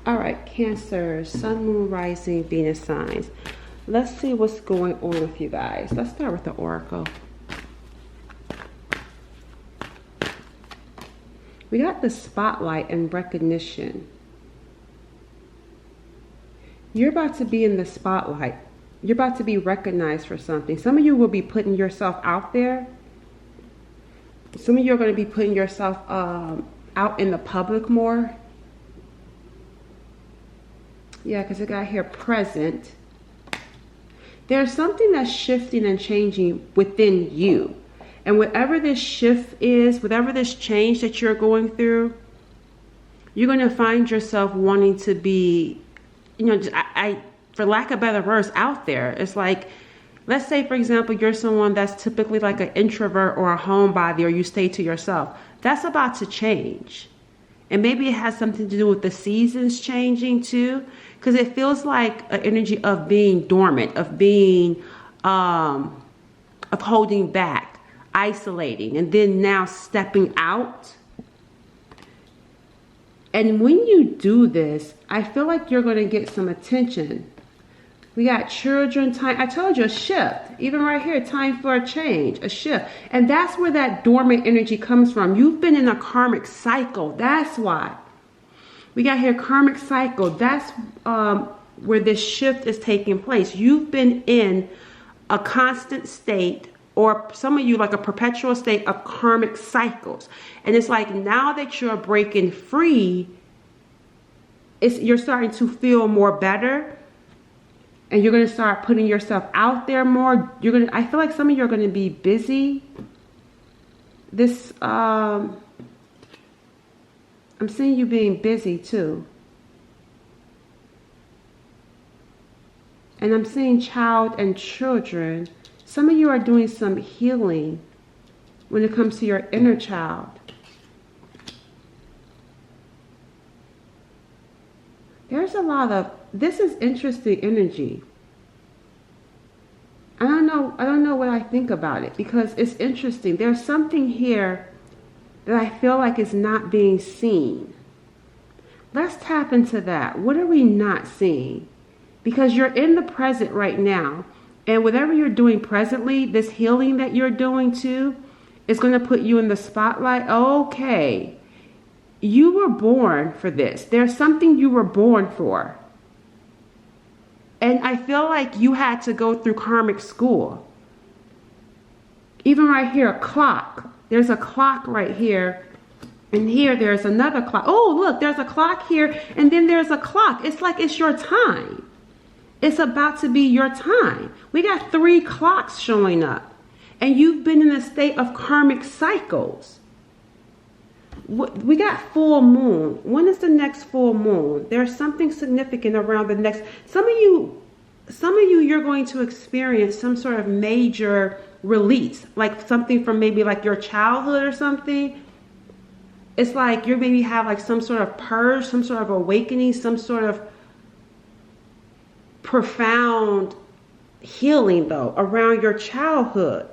All right, Cancer, Sun, Moon, Rising, Venus signs. Let's see what's going on with you guys. Let's start with the Oracle. We got the spotlight and recognition. You're about to be in the spotlight. You're about to be recognized for something. Some of you will be putting yourself out there. Some of you are going to be putting yourself out in the public more. Yeah, because it got here present. There's something that's shifting and changing within you. And whatever this shift is, whatever this change that you're going through, you're going to find yourself wanting to be, you know, for lack of better words, out there. It's like, let's say, for example, you're someone that's typically like an introvert or a homebody, or you stay to yourself. That's about to change. And maybe it has something to do with the seasons changing too, because it feels like an energy of being dormant, of being, of holding back, isolating, and then now stepping out. And when you do this, I feel like you're going to get some attention. We got children, time. I told you, a shift. Even right here, time for a change, a shift. And that's where that dormant energy comes from. You've been in a karmic cycle. That's why. We got here karmic cycle. That's where this shift is taking place. You've been in a constant state, or some of you like a perpetual state of karmic cycles. And it's like now that you're breaking free, you're starting to feel more better. And you're going to start putting yourself out there more. I feel like some of you are going to be busy. I'm seeing you being busy too. And I'm seeing child and children. Some of you are doing some healing when it comes to your inner child. There's a lot of, this is interesting energy. I don't know what I think about it, because it's interesting. There's something here that I feel like is not being seen. Let's tap into that. What are we not seeing? Because you're in the present right now, and whatever you're doing presently, this healing that you're doing too, is going to put you in the spotlight. Okay. You were born for this. There's something you were born for. And I feel like you had to go through karmic school. Even right here, a clock. There's a clock right here. And here there's another clock. Oh, look, there's a clock here. And then there's a clock. It's like it's your time. It's about to be your time. We got 3 clocks showing up. And you've been in a state of karmic cycles. We got full moon. When is the next full moon? There's something significant around the next. Some of you, you're going to experience some sort of major release, like something from maybe like your childhood or something. It's like you maybe have like some sort of purge, some sort of awakening, some sort of profound healing though around your childhood.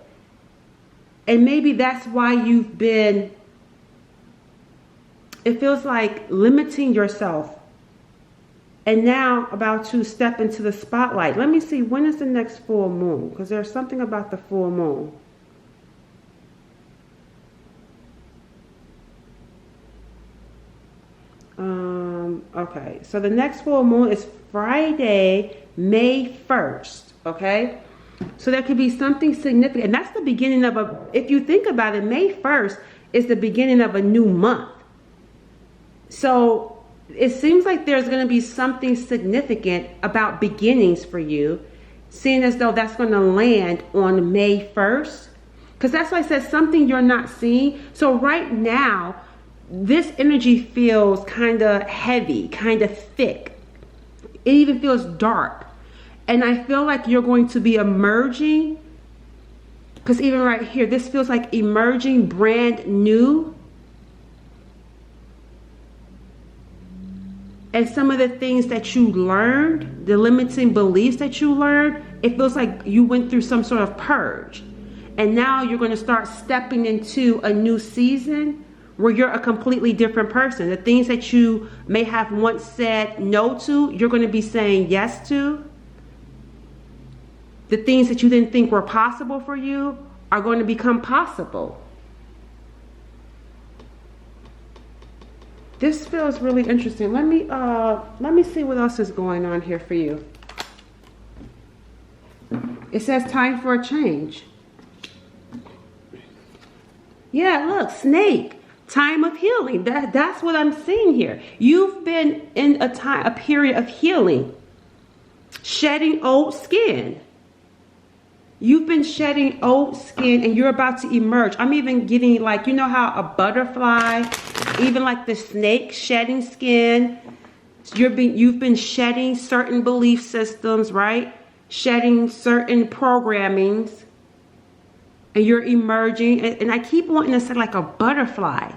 And maybe that's why you've been, it feels like limiting yourself, and now about to step into the spotlight. Let me see, when is the next full moon? Because there's something about the full moon. Okay, so the next full moon is Friday, May 1st, okay? So there could be something significant, and that's the beginning of if you think about it, May 1st is the beginning of a new month. So it seems like there's going to be something significant about beginnings for you, seeing as though that's going to land on May 1st. Because that's why I said something you're not seeing. So right now, this energy feels kind of heavy, kind of thick. It even feels dark. And I feel like you're going to be emerging. Because even right here, this feels like emerging, brand new. And some of the things that you learned, the limiting beliefs that you learned, it feels like you went through some sort of purge. And now you're going to start stepping into a new season where you're a completely different person. The things that you may have once said no to, you're going to be saying yes to. The things that you didn't think were possible for you are going to become possible. This feels really interesting. Let me see what else is going on here for you. It says time for a change. Yeah, look, snake. Time of healing. That's what I'm seeing here. You've been in a period of healing. Shedding old skin. You've been shedding old skin and you're about to emerge. I'm even getting like, you know how a butterfly, even like the snake shedding skin. You've been shedding certain belief systems, right? Shedding certain programmings. And you're emerging. And I keep wanting to say like a butterfly.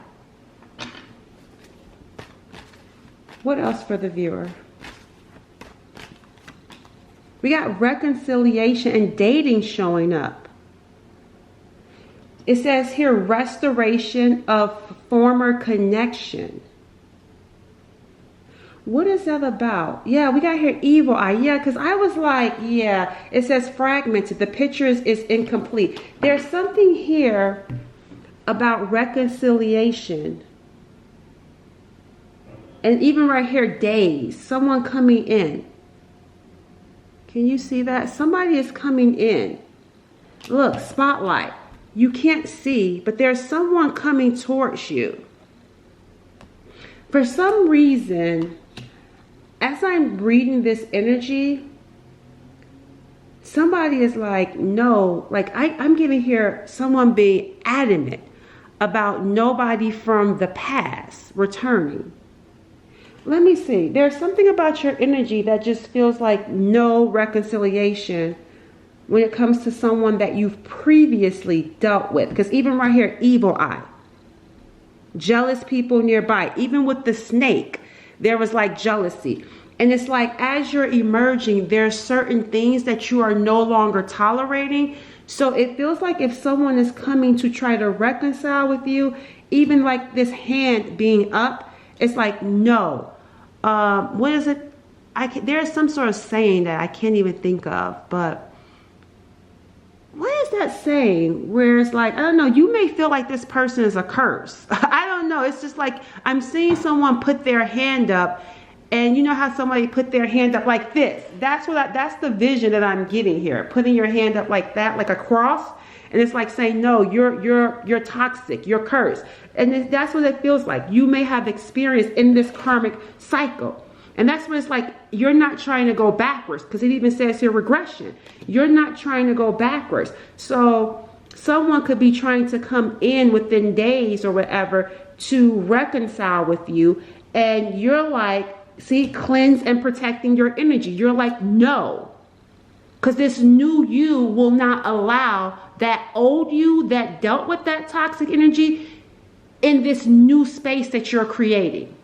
What else for the viewer? We got reconciliation and dating showing up. It says here, restoration of former connection. What is that about? Yeah, we got here evil eye. Yeah, because I was like, yeah, it says fragmented. The picture is incomplete. There's something here about reconciliation. And even right here, days. Someone coming in. Can you see that? Somebody is coming in. Look, spotlight. You can't see, but there's someone coming towards you. For some reason, as I'm reading this energy, somebody is like, no, like I'm getting here someone being adamant about nobody from the past returning. Let me see. There's something about your energy that just feels like no reconciliation when it comes to someone that you've previously dealt with. Because even right here, evil eye. Jealous people nearby. Even with the snake, there was like jealousy. And it's like as you're emerging, there's certain things that you are no longer tolerating. So it feels like if someone is coming to try to reconcile with you, even like this hand being up, it's like, no. What is it? There's some sort of saying that I can't even think of, but what is that saying where it's like, I don't know, you may feel like this person is a curse. I don't know. It's just like I'm seeing someone put their hand up, and you know how somebody put their hand up like this. That's the vision that I'm getting here. Putting your hand up like that, like a cross. And it's like saying, no, you're toxic, you're cursed. And that's what it feels like. You may have experienced in this karmic cycle. And that's what it's like, you're not trying to go backwards, because it even says here regression. You're not trying to go backwards. So someone could be trying to come in within days or whatever to reconcile with you. And you're like, see, cleanse and protecting your energy. You're like, no. Because this new you will not allow that old you that dealt with that toxic energy in this new space that you're creating.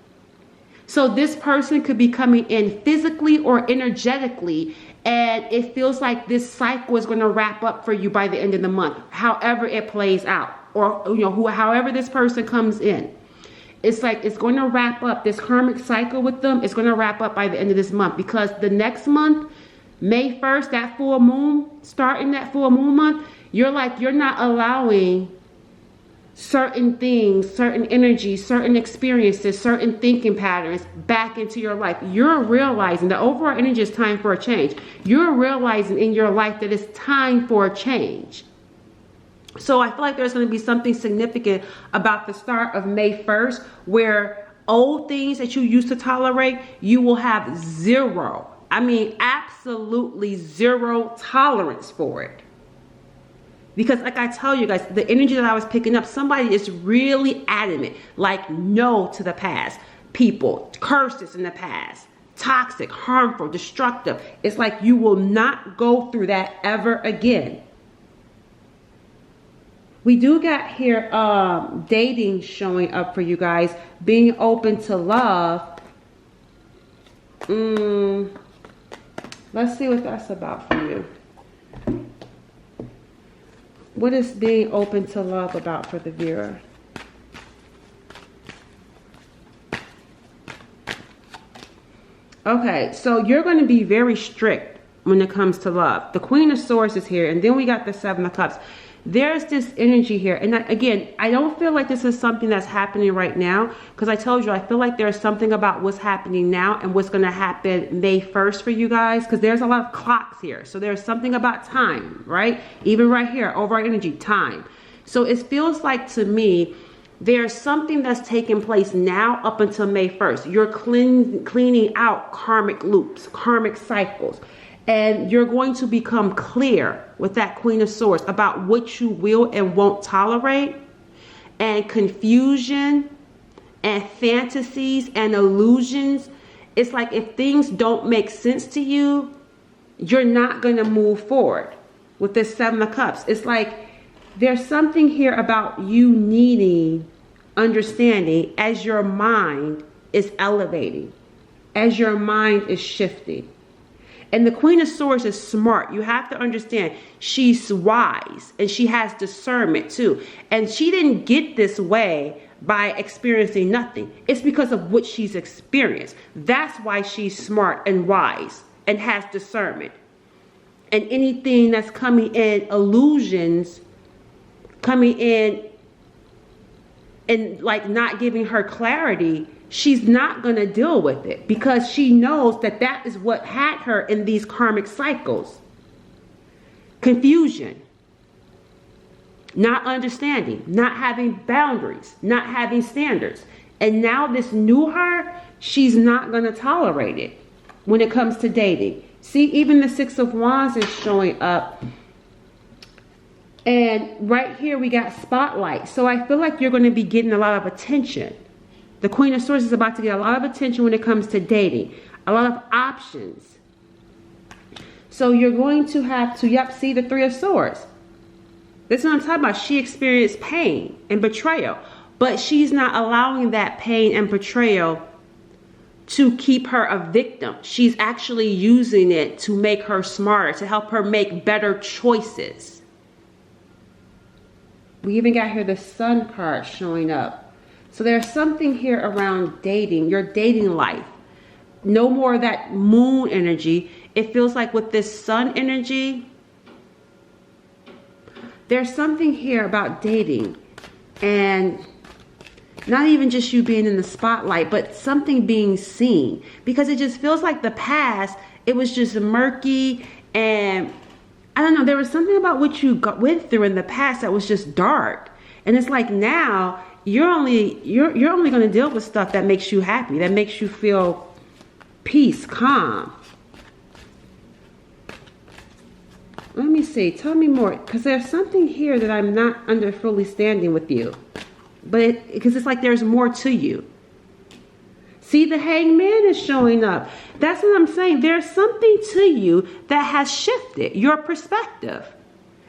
So this person could be coming in physically or energetically, and it feels like this cycle is going to wrap up for you by the end of the month, however it plays out, or however this person comes in. It's like it's going to wrap up this karmic cycle with them. It's going to wrap up by the end of this month, because the next month, May 1st, that full moon, starting that full moon month, you're not allowing certain things, certain energies, certain experiences, certain thinking patterns back into your life. You're realizing the overall energy is time for a change. You're realizing in your life that it's time for a change. So I feel like there's going to be something significant about the start of May 1st, where old things that you used to tolerate, you will have zero. I mean, absolutely zero tolerance for it. Because like I tell you guys, the energy that I was picking up, somebody is really adamant, like no to the past. People, curses in the past, toxic, harmful, destructive. It's like you will not go through that ever again. We do got here dating showing up for you guys, being open to love. Let's see what that's about for you. What is being open to love about for the viewer? Okay, so you're going to be very strict when it comes to love. The Queen of Swords is here, and then we got the Seven of Cups. There's this energy here, and again, I don't feel like this is something that's happening right now, because I told you, I feel like there's something about what's happening now and what's going to happen May 1st for you guys, because there's a lot of clocks here. So there's something about time, right? Even right here, overall energy, time. So it feels like to me, there's something that's taking place now up until May 1st. You're cleaning out karmic loops, karmic cycles. And you're going to become clear with that Queen of Swords about what you will and won't tolerate. And confusion and fantasies and illusions. It's like if things don't make sense to you, you're not going to move forward with this Seven of Cups. It's like there's something here about you needing understanding as your mind is elevating, as your mind is shifting. And the Queen of Swords is smart. You have to understand she's wise and she has discernment too. And she didn't get this way by experiencing nothing. It's because of what she's experienced. That's why she's smart and wise and has discernment. And anything that's coming in, illusions, coming in and like not giving her clarity, she's not going to deal with it because she knows that that is what had her in these karmic cycles. Confusion, not understanding, not having boundaries, not having standards. And now this new her, she's not going to tolerate it when it comes to dating. See, even the Six of Wands is showing up. And right here we got spotlight. So I feel like you're going to be getting a lot of attention. The Queen of Swords is about to get a lot of attention when it comes to dating. A lot of options. So you're going to have to, see the Three of Swords. This is what I'm talking about. She experienced pain and betrayal. But she's not allowing that pain and betrayal to keep her a victim. She's actually using it to make her smarter, to help her make better choices. We even got here the Sun card showing up. So there's something here around dating, your dating life. No more of that moon energy. It feels like with this sun energy, there's something here about dating. And not even just you being in the spotlight, but something being seen. Because it just feels like the past, it was just murky and I don't know, there was something about what you went through in the past that was just dark. And it's like now you're only going to deal with stuff that makes you happy, that makes you feel peace, calm. Let me see. Tell me more, because there's something here that I'm not under fully standing with you. But because it's like there's more to you. See, the Hangman is showing up. That's what I'm saying. There's something to you that has shifted your perspective.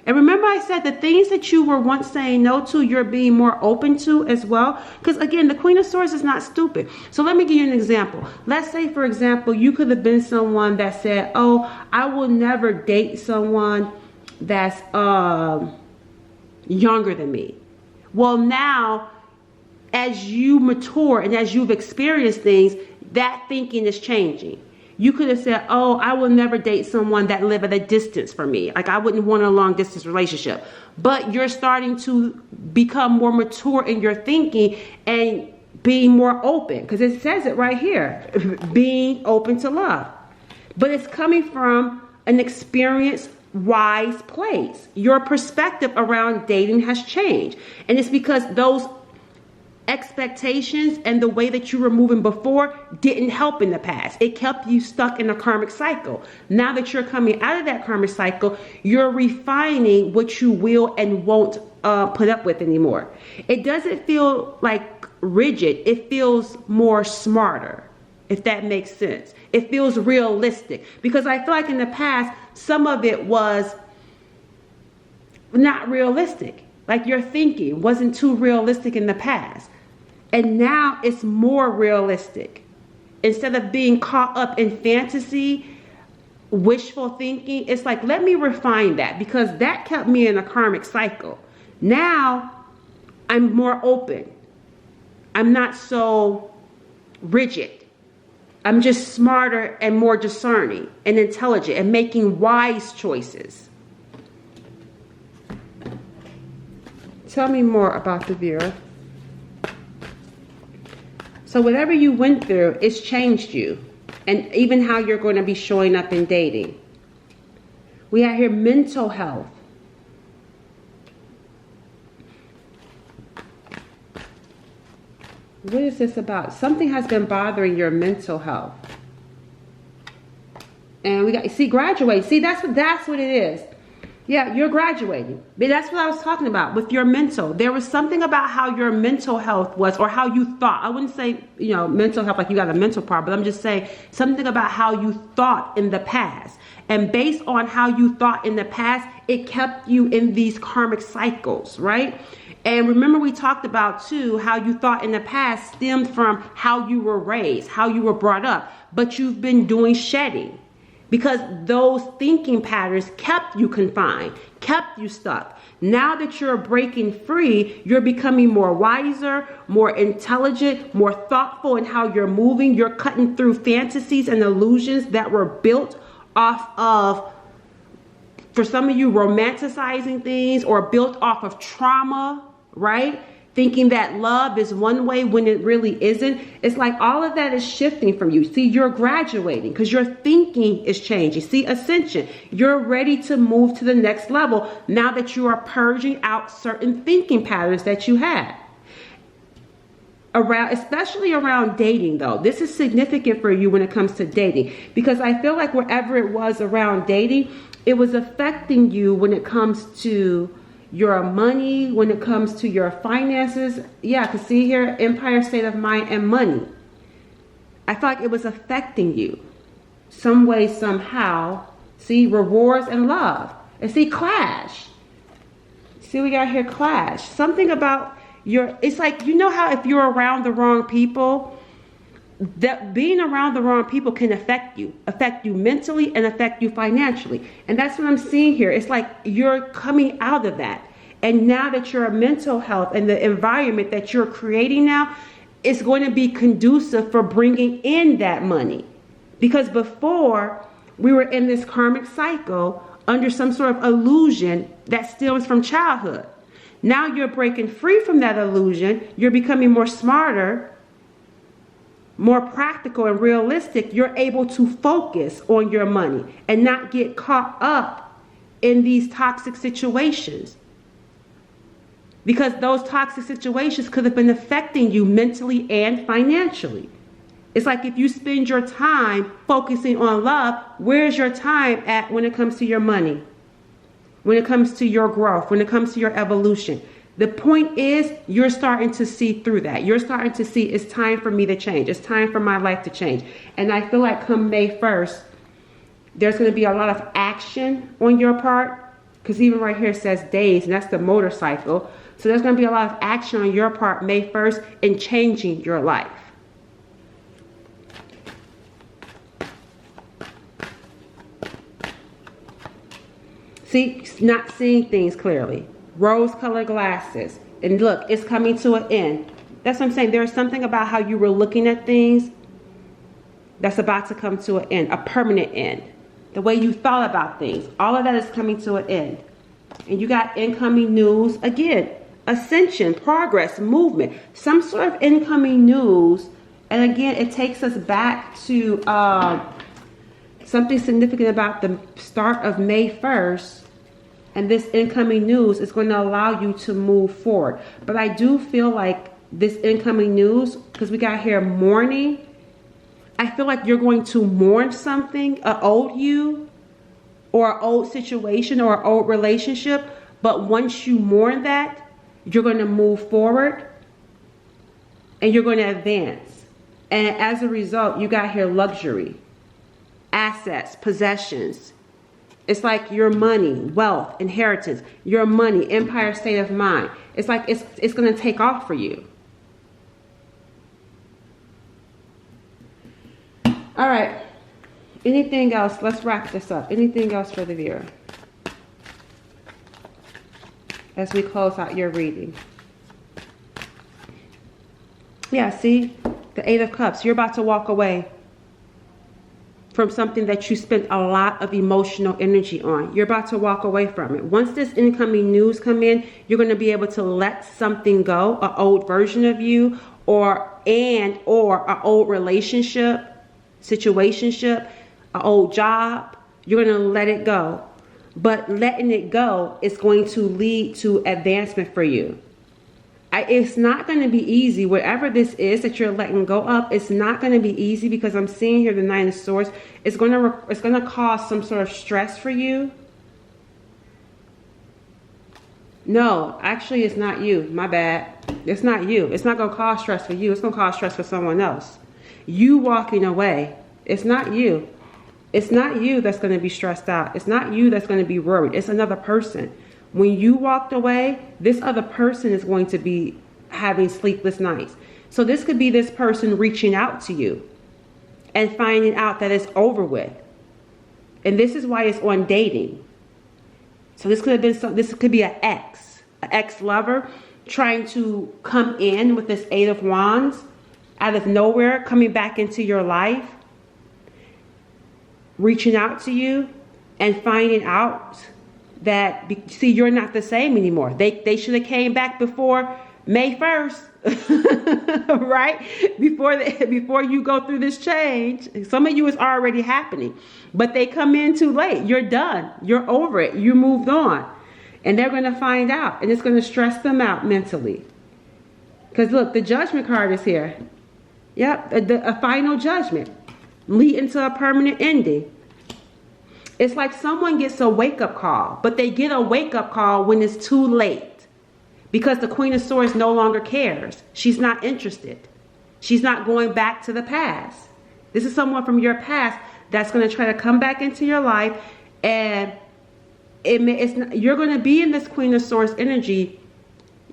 And remember I said the things that you were once saying no to, you're being more open to as well. Because again, the Queen of Swords is not stupid. So let me give you an example. Let's say, for example, you could have been someone that said, oh, I will never date someone that's younger than me. Well, now, as you mature and as you've experienced things, that thinking is changing. You could have said, oh, I will never date someone that live at a distance from me. Like I wouldn't want a long distance relationship. But you're starting to become more mature in your thinking and being more open. Because it says it right here, being open to love. But it's coming from an experienced, wise place. Your perspective around dating has changed. And it's because those expectations and the way that you were moving before didn't help in the past. It kept you stuck in a karmic cycle. Now that you're coming out of that karmic cycle, you're refining what you will and won't put up with anymore. It doesn't feel like rigid. It feels more smarter, if that makes sense. It feels realistic, because I feel like in the past, some of it was not realistic. Like your thinking wasn't too realistic in the past. And now it's more realistic. Instead of being caught up in fantasy, wishful thinking, it's like, let me refine that, because that kept me in a karmic cycle. Now I'm more open. I'm not so rigid. I'm just smarter and more discerning and intelligent and making wise choices. Tell me more about the viewer. So whatever you went through, it's changed you. And even how you're going to be showing up in dating. We have here mental health. What is this about? Something has been bothering your mental health. And we got, see, graduate. See, that's what it is. Yeah, you're graduating. But that's what I was talking about with your mental. There was something about how your mental health was, or how you thought. I wouldn't say, mental health like you got a mental problem, but I'm just saying something about how you thought in the past. And based on how you thought in the past, it kept you in these karmic cycles, right? And remember, we talked about too, how you thought in the past stemmed from how you were raised, how you were brought up, but you've been doing shedding. Because those thinking patterns kept you confined, kept you stuck. Now that you're breaking free, you're becoming more wiser, more intelligent, more thoughtful in how you're moving. You're cutting through fantasies and illusions that were built off of, for some of you, romanticizing things, or built off of trauma, right? Thinking that love is one way when it really isn't. It's like all of that is shifting from you. See, you're graduating because your thinking is changing. See, ascension. You're ready to move to the next level now that you are purging out certain thinking patterns that you had. Especially around dating, though. This is significant for you when it comes to dating, because I feel like wherever it was around dating, it was affecting you when it comes to your money, when it comes to your finances. Yeah, because see here, Empire, state of mind, and money. I feel like it was affecting you some way, somehow. See, rewards and love. And see, clash. See, we got here clash. Something about it's like, how if you're around the wrong people, that being around the wrong people can affect you mentally and affect you financially. And that's what I'm seeing here. It's like you're coming out of that. And now that your mental health and the environment that you're creating now is going to be conducive for bringing in that money. Because before, we were in this karmic cycle under some sort of illusion that stems from childhood. Now you're breaking free from that illusion. You're becoming more smarter, more practical and realistic. You're able to focus on your money and not get caught up in these toxic situations. Because those toxic situations could have been affecting you mentally and financially. It's like if you spend your time focusing on love, where's your time at when it comes to your money? When it comes to your growth, when it comes to your evolution? The point is, you're starting to see through that. You're starting to see it's time for me to change. It's time for my life to change. And I feel like come May 1st, there's going to be a lot of action on your part. Because even right here it says days, and that's the motorcycle. So there's going to be a lot of action on your part May 1st in changing your life. See, not seeing things clearly. Rose-colored glasses. And look, it's coming to an end. That's what I'm saying. There's something about how you were looking at things that's about to come to an end, a permanent end. The way you thought about things, all of that is coming to an end. And you got incoming news. Again, ascension, progress, movement, some sort of incoming news. And again, it takes us back to something significant about the start of May 1st. And this incoming news is going to allow you to move forward. But I do feel like this incoming news, because we got here mourning, I feel like you're going to mourn something, an old you, or an old situation, or an old relationship. But once you mourn that, you're going to move forward and you're going to advance. And as a result, you got here luxury, assets, possessions. It's like your money, wealth, inheritance, your money, empire, state of mind. It's like it's going to take off for you. All right. Anything else? Let's wrap this up. Anything else for the viewer as we close out your reading? Yeah, see? The Eight of Cups. You're about to walk away from something that you spent a lot of emotional energy on. You're about to walk away from it. Once this incoming news come in, you're going to be able to let something go, an old version of you, or an old relationship, situationship, an old job. You're going to let it go. But letting it go is going to lead to advancement for you. It's not going to be easy. Whatever this is that you're letting go of, it's not going to be easy, because I'm seeing here the Nine of Swords. It's going to cause some sort of stress for you. No, actually, it's not you. My bad. It's not you. It's not going to cause stress for you. It's going to cause stress for someone else. You walking away. It's not you. It's not you that's going to be stressed out. It's not you that's going to be worried. It's another person. When you walked away, this other person is going to be having sleepless nights. So this could be this person reaching out to you and finding out that it's over with. And this is why it's on dating. So this could have been this could be an ex lover trying to come in with this Eight of Wands out of nowhere, coming back into your life, reaching out to you and finding out that, see, you're not the same anymore. They should have came back before May 1st, right? Before you go through this change. Some of you is already happening, but they come in too late. You're done. You're over it. You moved on. And they're going to find out, and it's going to stress them out mentally. Because look, the Judgment card is here. Yep, a final judgment leading to a permanent ending. It's like someone gets a wake-up call, but they get a wake-up call when it's too late, because the Queen of Swords no longer cares. She's not interested. She's not going back to the past. This is someone from your past that's going to try to come back into your life, and you're going to be in this Queen of Swords energy.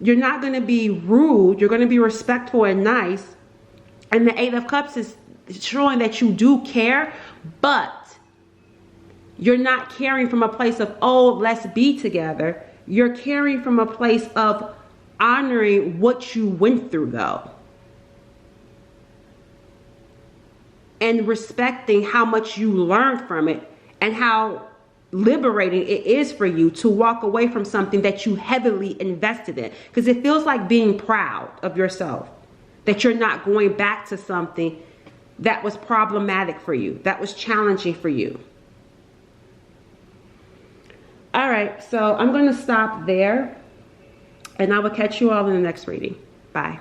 You're not going to be rude. You're going to be respectful and nice. And the Eight of Cups is showing that you do care, but you're not caring from a place of, oh, let's be together. You're caring from a place of honoring what you went through, though. And respecting how much you learned from it and how liberating it is for you to walk away from something that you heavily invested in. Because it feels like being proud of yourself, that you're not going back to something that was problematic for you, that was challenging for you. All right, so I'm going to stop there, and I will catch you all in the next reading. Bye.